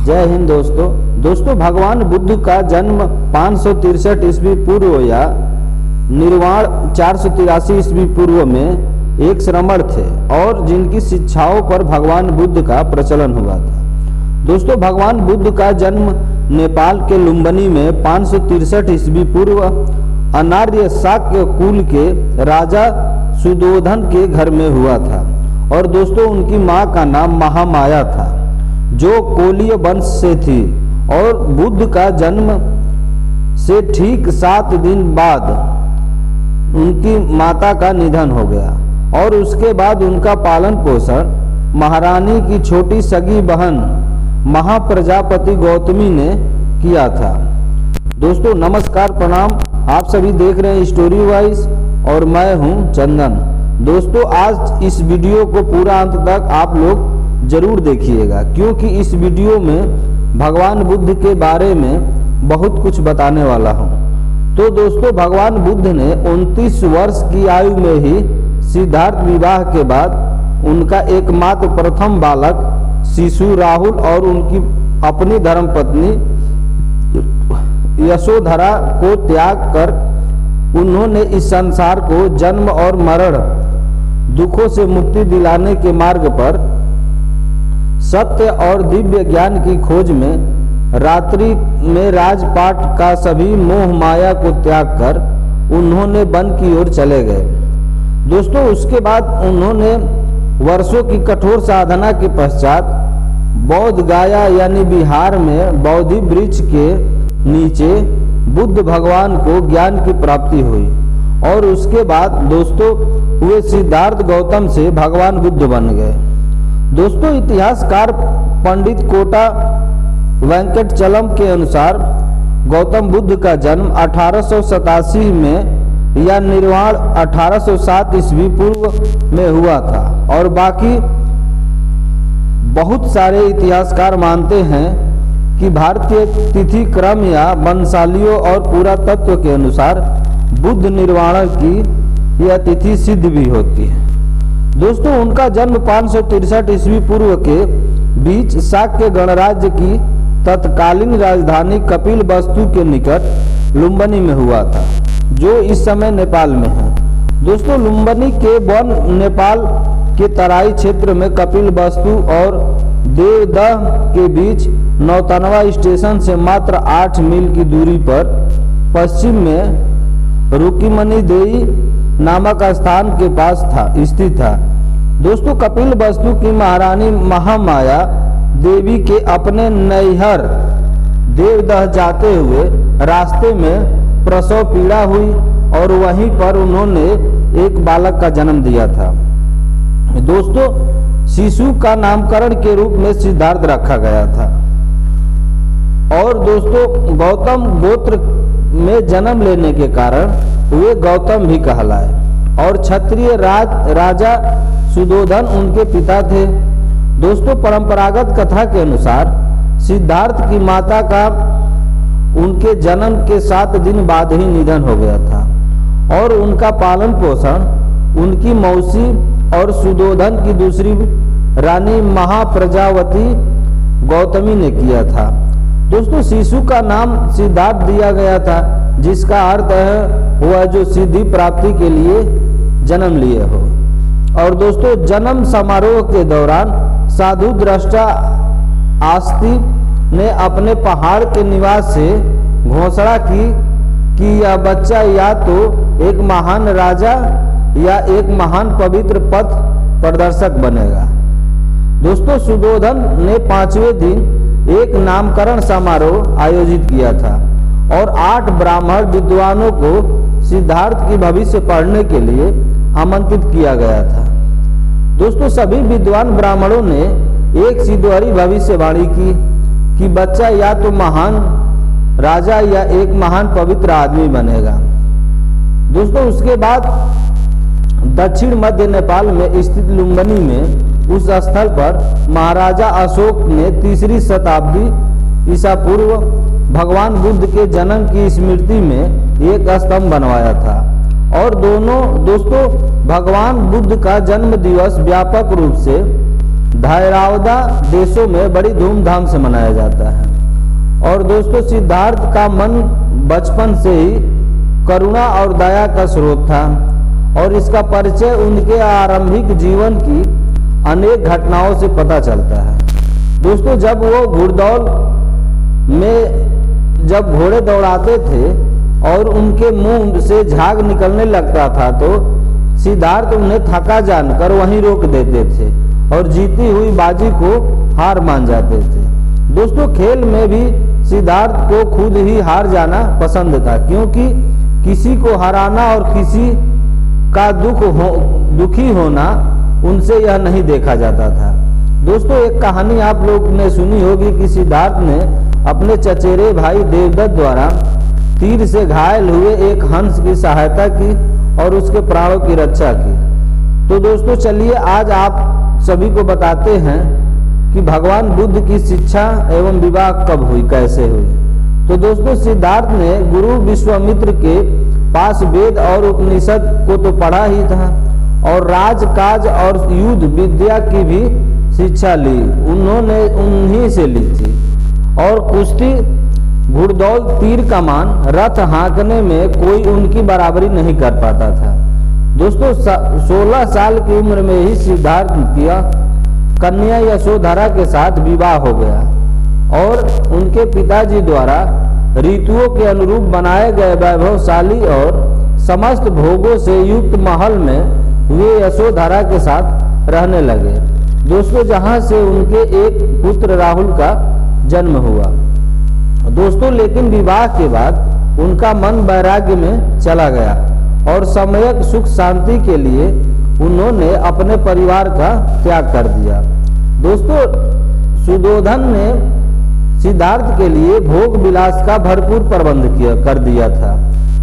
जय हिंद दोस्तों भगवान बुद्ध का जन्म 563 ईस्वी पूर्व या निर्वाण 483 ईस्वी पूर्व में एक श्रमण थे और जिनकी शिक्षाओं पर भगवान बुद्ध का प्रचलन हुआ था। दोस्तों भगवान बुद्ध का जन्म नेपाल के लुम्बिनी में 563 ईस्वी पूर्व अनार्य शाक्य कुल के राजा सुदोधन के घर में हुआ था और दोस्तों उनकी मां का नाम महामाया था जो कोलीय वंश से थी और बुद्ध का जन्म से ठीक 7 दिन बाद उनकी माता का निधन हो गया और उसके बाद उनका पालन पोषण महारानी की छोटी सगी बहन महाप्रजापति गौतमी ने किया था। दोस्तों नमस्कार प्रणाम, आप सभी देख रहे हैं स्टोरी वाइज और मैं हूं चंदन। दोस्तों आज इस वीडियो को पूरा अंत तक आप लोग जरूर देखिएगा क्योंकि इस वीडियो में भगवान बुद्ध के बारे में बहुत कुछ बताने वाला हूं। तो दोस्तों भगवान बुद्ध ने 29 वर्ष की आयु में ही सिद्धार्थ विवाह के बाद उनका एकमात्र प्रथम बालक शिशु राहुल और उनकी अपनी धर्मपत्नी यशोधरा को त्याग कर उन्होंने इस संसार को जन्म और मरण दुखों से मुक्ति दिलाने के मार्ग पर सत्य और दिव्य ज्ञान की खोज में रात्रि में राजपाट का सभी मोह माया को त्याग कर उन्होंने वन की ओर चले गए। दोस्तों उसके बाद उन्होंने वर्षों की कठोर साधना के पश्चात बौद्ध गाया यानी बिहार में बोधि वृक्ष के नीचे बुद्ध भगवान को ज्ञान की प्राप्ति हुई और उसके बाद दोस्तों वे सिद्धार्थ गौतम से भगवान बुद्ध बन गए। दोस्तों इतिहासकार पंडित कोटा वेंकटचलम के अनुसार गौतम बुद्ध का जन्म 1887 में या निर्वाण 1807 ईस्वी पूर्व में हुआ था और बाकी बहुत सारे इतिहासकार मानते हैं कि भारतीय तिथि क्रम या वंशालियों और पुरातत्व के अनुसार बुद्ध निर्वाण की यह तिथि सिद्ध भी होती है। दोस्तों उनका जन्म 563 ईस्वी पूर्व के बीच शाक्य गणराज्य की तत्कालीन राजधानी कपिलवस्तु के निकट लुम्बिनी में हुआ था जो इस समय नेपाल में है। दोस्तों लुम्बिनी के वन नेपाल के तराई क्षेत्र में कपिलवस्तु और देवदह के बीच नौतनवा स्टेशन से मात्र 8 मील की दूरी पर पश्चिम में रुक्मिणी देवी नामक स्थान के पास स्थित था। दोस्तों कपिलवस्तु की महारानी महामाया देवी के अपने नैहर देवदह जाते हुए रास्ते में प्रसव पीड़ा हुई और वहीं पर उन्होंने एक बालक का जन्म दिया था। दोस्तों शिशु का नामकरण के रूप में सिद्धार्थ रखा गया था और दोस्तों गौतम गोत्र में जन्म लेने के कारण वे गौतम भी कहलाए और क्षत्रिय राजा सुदोधन उनके पिता थे। दोस्तों परंपरागत कथा के अनुसार सिद्धार्थ की माता का उनके जन्म के 7 दिन बाद ही निधन हो गया था और उनका पालन पोषण उनकी मौसी और सुदोधन की दूसरी रानी महाप्रजावती गौतमी ने किया था। दोस्तों शिशु का नाम सिद्धार्थ दिया गया था जिसका अर्थ है वह जो सिद्धि प्राप्ति के लिए जन्म लिए हो। और दोस्तों जन्म समारोह के दौरान साधु दृष्टा आस्ति ने अपने पहाड़ के निवास से घोषणा की कि यह बच्चा या तो एक महान राजा या एक महान पवित्र पथ प्रदर्शक बनेगा। दोस्तों सुदोधन ने 5वें दिन एक नामकरण समारोह आयोजित किया था और 8 ब्राह्मण विद्वानों को सिद्धार्थ की भविष्य पढ़ने के लिए आमंत्रित किया गया था। दोस्तों सभी विद्वान ब्राह्मणों ने एक सी दोहरी भविष्यवाणी की कि बच्चा या तो महान राजा या एक महान पवित्र आदमी बनेगा। दोस्तों उसके बाद दक्षिण मध्य नेपाल में स्थित लुम्बिनी में उस स्थल पर महाराजा अशोक ने 3री शताब्दी ईसा पूर्व भगवान बुद्ध के जन्म की स्मृति में एक स्तंभ बनवाया था और दोस्तों भगवान बुद्ध का जन्म दिवस व्यापक रूप से धैर्यवदा देशों में बड़ी धूमधाम से मनाया जाता है। और दोस्तों सिद्धार्थ का मन बचपन से ही करुणा और दया का स्रोत था और इसका परिचय उनके आरंभिक जीवन की अनेक घटनाओं से पता चलता है। दोस्तों जब वो घुड़दौड़ में जब घोड़े दौड़ाते थे और उनके मुंह से झाग निकलने लगता था तो सिद्धार्थ उन्हें थका जानकर वहीं रोक देते थे और जीती हुई बाजी को हार मान जाते थे। दोस्तों खेल में भी सिद्धार्थ को खुद ही हार जाना पसंद था, क्योंकि किसी को हराना और किसी का दुखी होना उनसे यह नहीं देखा जाता था। दोस्तों एक कहानी आप लोग ने सुनी होगी कि सिद्धार्थ ने अपने चचेरे भाई देवदत्त द्वारा तीर से घायल हुए एक हंस की सहायता की और उसके प्राणों की रक्षा की। तो दोस्तों चलिए आज आप सभी को बताते हैं कि भगवान बुद्ध की शिक्षा एवं विवाह कब हुई, कैसे हुई। तो दोस्तों सिद्धार्थ ने गुरु विश्वामित्र के पास वेद और उपनिषद को तो पढ़ा ही था और राजकाज और युद्ध विद्या की भी शिक्षा ली, उन्होंने उन्हीं से ली थी। और कुश्ती, घुड़दौड़, तीर कमान, रथ हाँकने में कोई उनकी बराबरी नहीं कर पाता था। दोस्तों 16 साल की उम्र में ही सिद्धार्थ किया कन्या यशोधरा के साथ विवाह हो गया और उनके पिताजी द्वारा ऋतुओं के अनुरूप बनाए गए वैभवशाली और समस्त भोगों से युक्त महल में वे यशोधरा के साथ रहने लगे। दोस्तों जहां से उनके एक पुत्र राहुल का जन्म हुआ। दोस्तों लेकिन विवाह के बाद उनका मन वैराग्य में चला गया और सामयिक सुख शांति के लिए उन्होंने अपने परिवार का त्याग कर दिया। दोस्तों सुदोधन ने सिद्धार्थ के लिए भोग विलास का भरपूर प्रबंध कर दिया था,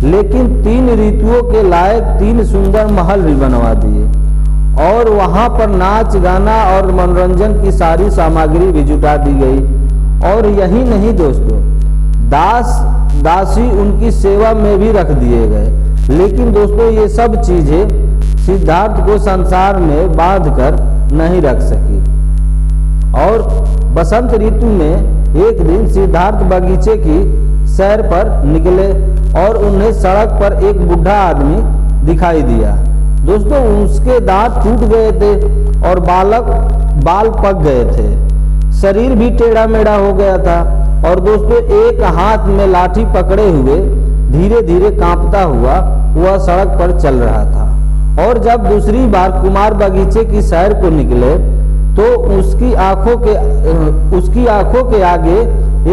लेकिन 3 ऋतुओं के लायक 3 सुंदर महल भी बनवा दिए और वहां पर नाच गाना और मनोरंजन की सारी सामग्री भी जुटा दी गई। और यही नहीं दोस्तों, दास दासी उनकी सेवा में भी रख दिए गए। लेकिन दोस्तों ये सब चीजें सिद्धार्थ को संसार में बांधकर नहीं रख सकी। और बसंत ऋतु में एक दिन सिद्धार्थ बगीचे की सैर पर निकले और उन्हें सड़क पर एक बूढ़ा आदमी दिखाई दिया। दोस्तों उसके दांत टूट गए थे और बाल पक गए थे, शरीर भी टेढ़ा मेढ़ा हो गया था और दोस्तों एक हाथ में लाठी पकड़े हुए धीरे धीरे कांपता हुआ वह सड़क पर चल रहा था। और जब दूसरी बार कुमार बगीचे की सैर को निकले तो उसकी आंखों के आगे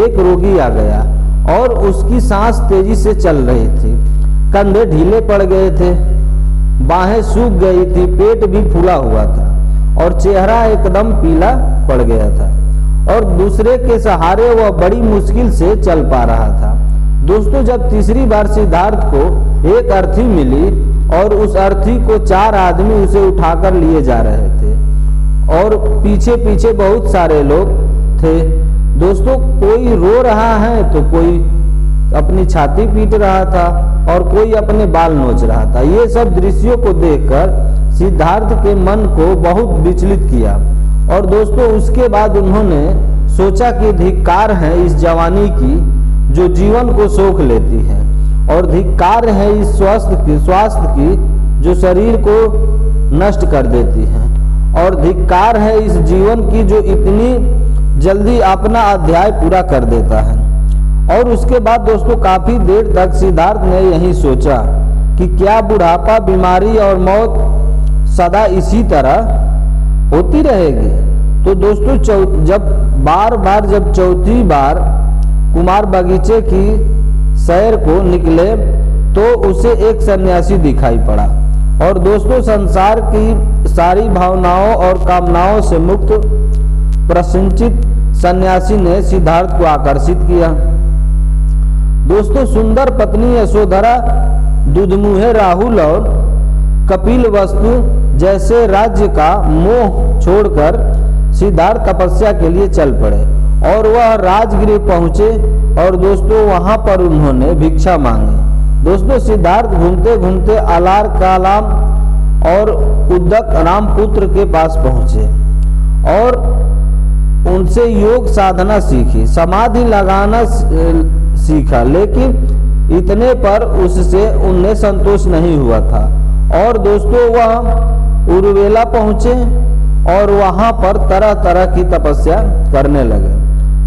एक रोगी आ गया और उसकी सांस तेजी से चल रही थी, कंधे ढीले पड़ गए थे, बाहें सूख गई थी, पेट भी फूला हुआ था और चेहरा एकदम पीला पड़ गया था और दूसरे के सहारे वह बड़ी मुश्किल से चल पा रहा था। दोस्तों जब तीसरी बार सिद्धार्थ को एक अर्थी मिली और उस अर्थी को 4 आदमी उसे उठाकर लिए जा रहे थे और पीछे पीछे बहुत सारे लोग थे। दोस्तों कोई रो रहा है तो कोई अपनी छाती पीट रहा था और कोई अपने बाल नोच रहा था। ये सब दृश्यों को देखकर सिद्धार्थ के मन को बहुत विचलित किया और दोस्तों उसके बाद उन्होंने सोचा कि धिक्कार है इस जवानी की जो जीवन को सोख लेती है और धिक्कार है इस स्वास्थ्य की जो शरीर को नष्ट कर देती है और धिक्कार है इस जीवन की जो इतनी जल्दी अपना अध्याय पूरा कर देता है। और उसके बाद दोस्तों काफी देर तक सिद्धार्थ ने यही सोचा कि क्या बुढ़ापा, बीमारी और मौत सदा इसी तरह होती रहेगी। तो दोस्तों जब चौथी बार कुमार बगीचे की सैर को निकले तो उसे एक सन्यासी दिखाई पड़ा और दोस्तों संसार की सारी भावनाओं और कामनाओं से मुक्त प्रसन्नचित सन्यासी ने सिद्धार्थ को आकर्षित किया। दोस्तों सुंदर पत्नी यशोधरा, दुधमुहे राहुल और कपिलवस्तु जैसे राज्य का मोह छोड़कर सिद्धार्थ तपस्या के लिए चल पड़े और वह राजगृह पहुंचे और दोस्तों वहां पर उन्होंने भिक्षा मांगी। दोस्तों सिद्धार्थ घूमते घूमते अलार कालाम और उद्दक रामपुत्र के पास पहुंचे और उनसे योग साधना सीखी, समाधि लगाना सीखा, लेकिन इतने पर उससे उन्हें संतोष नहीं हुआ था। और दोस्तों वह उर्वेला पहुंचे और वहां पर तरह तरह की तपस्या करने लगे।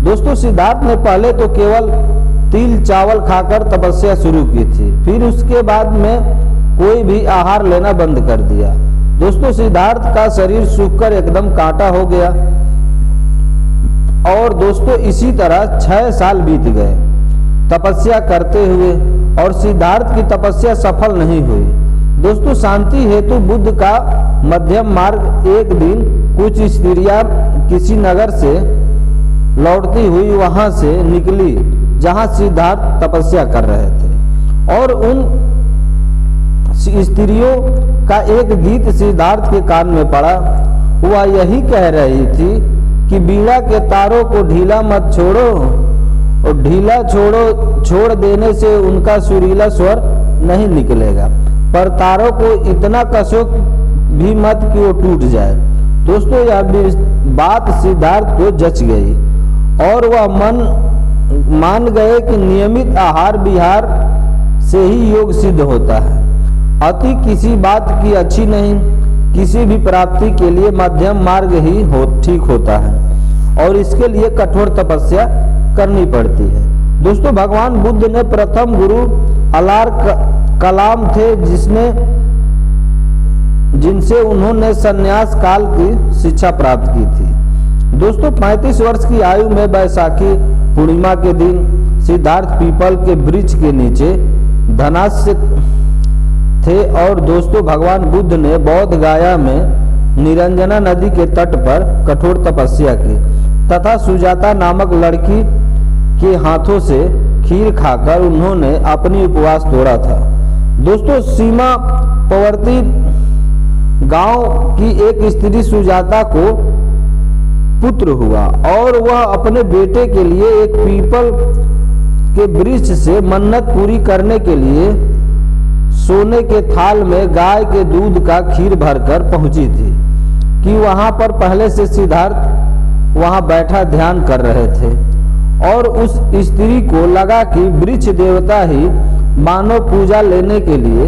दोस्तों सिद्धार्थ ने पहले तो केवल तिल चावल खाकर तपस्या शुरू की थी, फिर उसके बाद में कोई भी आहार लेना बंद कर दिया। दोस्तों सिद्धार्थ का शरीर सूखकर एकदम कांटा हो गया। और दोस्तों इसी तरह 6 साल बीत गए तपस्या करते हुए, और सिद्धार्थ की तपस्या सफल नहीं हुई। दोस्तों शांति हेतु बुद्ध का मध्यम मार्ग एक दिन कुछ स्त्रियां किसी नगर से लौटती हुई वहां से निकली जहां सिद्धार्थ तपस्या कर रहे थे, और उन स्त्रियों का एक गीत सिद्धार्थ के कान में पड़ा। वह यही कह रही थी कि बीड़ा के तारों को ढीला मत छोड़ो, और ढीला छोड़ देने से उनका सुरीला स्वर नहीं निकलेगा, पर तारों को इतना कसो भी मत कि वो टूट जाए। दोस्तों यह बात सिद्धार्थ को जच गई और वह मान गए कि नियमित आहार विहार से ही योग सिद्ध होता है। अति किसी बात की अच्छी नहीं, किसी भी प्राप्ति के लिए मध्यम मार्ग ही ठीक होता है, और इसके लिए कठोर तपस्या करनी पड़ती है। दोस्तों भगवान बुद्ध ने प्रथम गुरु अलार कलाम थे जिनसे उन्होंने संन्यास काल की शिक्षा प्राप्त की थी। दोस्तों 35 वर्ष की आयु में बैसाखी पूर्णिमा के दिन सिद्धार्थ पीपल के वृक्ष के नीचे धनास्य थे, और दोस्तों भगवान बुद्ध ने बौद्ध गाया में निरंजना नदी के तट पर कठोर तपस्या की तथा सुजाता नामक लड़की के हाथों से खीर खाकर उन्होंने अपनी उपवास तोड़ा था। दोस्तों सीमा पवर्ती गांव की एक स्त्री सुजाता को पुत्र हुआ, और वह अपने बेटे के लिए एक पीपल के वृक्ष से मन्नत पूरी करने के लिए सोने के थाल में गाय के दूध का खीर भरकर पहुंची थी कि वहां पर पहले से सिद्धार्थ वहां बैठा ध्यान कर रहे थे, और उस स्त्री को लगा कि वृक्ष देवता ही मानव पूजा लेने के लिए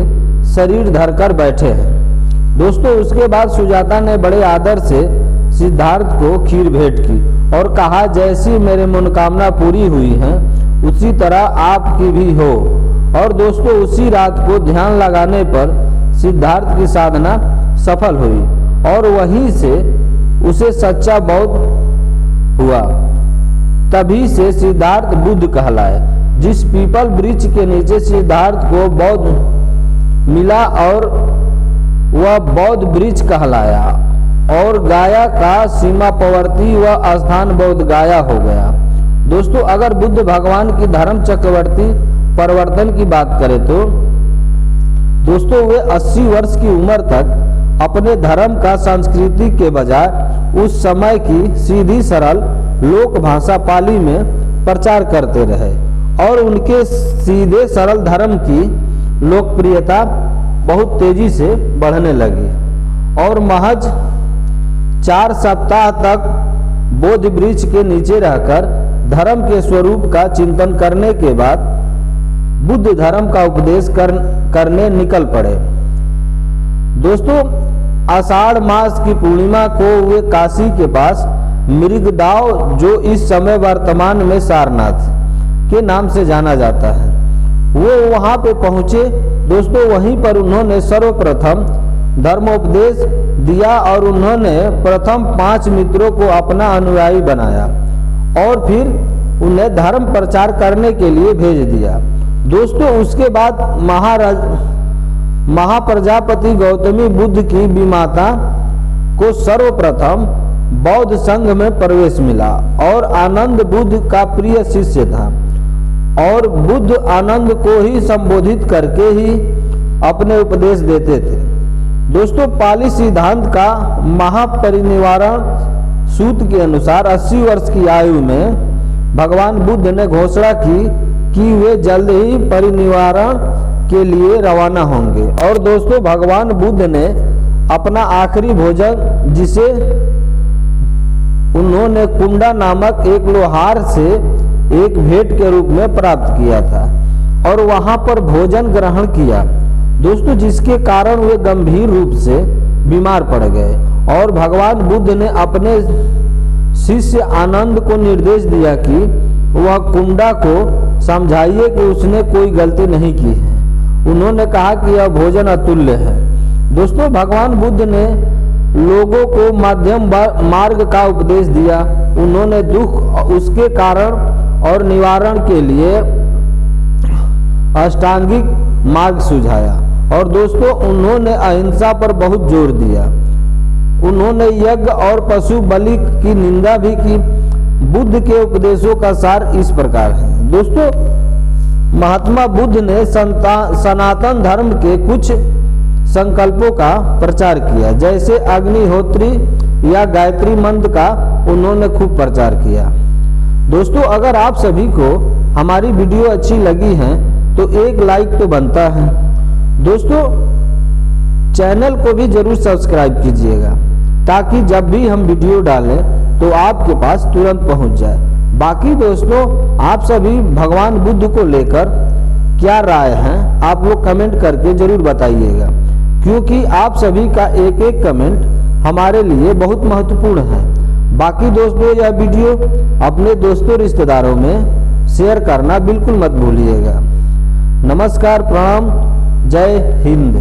शरीर धरकर बैठे हैं। दोस्तों उसके बाद सुजाता ने बड़े आदर से सिद्धार्थ को खीर भेंट की और कहा, जैसी मेरे मनोकामना पूरी हुई है उसी तरह आपकी भी हो। और दोस्तों उसी रात को ध्यान लगाने पर सिद्धार्थ की साधना सफल हुई और वहीं से उसे सच्चा बौद्ध हुआ। तभी से सिद्धार्थ बुद्ध कहलाए। जिस पीपल वृक्ष के नीचे सिद्धार्थ को बौद्ध मिला और वह बौद्ध वृक्ष कहलाया, और गाया का सीमा पवर्ती व स्थान बौद्ध गाया हो गया। दोस्तों अगर बुद्ध भगवान की धर्म चक्रवर्ती परिवर्तन की बात करें तो दोस्तों वे 80 वर्ष की उम्र तक अपने धर्म का संस्कृति के बजाय उस समय की सीधी सरल लोक भाषा पाली में प्रचार करते रहे, और उनके सीधे सरल धर्म की लोकप्रियता बहुत तेजी से बढ़ने लगी, और महज 4 सप्ताह तक बोध वृक्ष के नीचे रहकर धर्म के स्वरूप का चिंतन करने के बाद बुद्ध धर्म का उपदेश करने निकल पड़े। दोस्तों आषाढ़ मास की पूर्णिमा को वे काशी के पास मृगदाव, जो इस समय वर्तमान में सारनाथ के नाम से जाना जाता है, वो वहां पे पहुंचे। दोस्तों वहीं पर उन्होंने सर्वप्रथम धर्मोपदेश दिया और उन्होंने प्रथम 5 मित्रों को अपना अनुयायी बनाया और फिर उन्हें धर्म प्रचार करने के लिए भेज दिया। दोस्तों उसके बाद महाप्रजापति गौतमी बुद्ध की विमाता को सर्वप्रथम बौद्ध संघ में प्रवेश मिला और आनंद बुद्ध का प्रिय शिष्य था, और बुद्ध आनंद को ही संबोधित करके ही अपने उपदेश देते थे। दोस्तों पाली सिद्धांत का महापरिनिर्वाण सूत्र के अनुसार 80 वर्ष की आयु में भगवान बुद्ध ने घोषणा की कि वे जल्द ही परिनिर्वाण के लिए रवाना होंगे। और दोस्तों भगवान बुद्ध ने अपना आखिरी भोजन, जिसे उन्होंने कुंडा नामक एक लोहार से एक भेंट के रूप में प्राप्त किया था और वहां पर भोजन ग्रहण किया दोस्तों, जिसके कारण वे गंभीर रूप से बीमार पड़ गए और भगवान बुद्ध ने अपने शिष्य आनंद को निर्देश दिया कि वह कुंडा को समझाइए कि उसने कोई गलती नहीं की है। उन्होंने कहा कि यह भोजन अतुल्य है। दोस्तों, भगवान बुद्ध ने लोगों को मध्यम मार्ग का उपदेश दिया। उन्होंने दुख उसके कारण और निवारण के लिए अष्टांगिक मार्ग सुझाया और दोस्तों उन्होंने अहिंसा पर बहुत जोर दिया। उन्होंने यज्ञ और पशु बलि की निंदा भी की। बुद्ध के उपदेशों का सार इस प्रकार है। दोस्तों, महात्मा बुद्ध ने सनातन धर्म के कुछ संकल्पों का प्रचार किया, जैसे अग्निहोत्री या गायत्री मंत्र का उन्होंने खूब प्रचार किया। दोस्तों, अगर आप सभी को हमारी वीडियो अच्छी लगी है तो एक लाइक तो बनता है। दोस्तों, चैनल को भी जरूर सब्सक्राइब कीजिएगा ताकि जब भी हम वीडियो डालें तो आपके पास तुरंत पहुंच जाए। बाकी दोस्तों, आप सभी भगवान बुद्ध को लेकर क्या राय है आप लोग कमेंट करके जरूर बताइएगा, क्योंकि आप सभी का एक एक कमेंट हमारे लिए बहुत महत्वपूर्ण है। बाकी दोस्तों, यह वीडियो अपने दोस्तों रिश्तेदारों में शेयर करना बिल्कुल मत भूलिएगा। नमस्कार, प्रणाम, जय हिंद।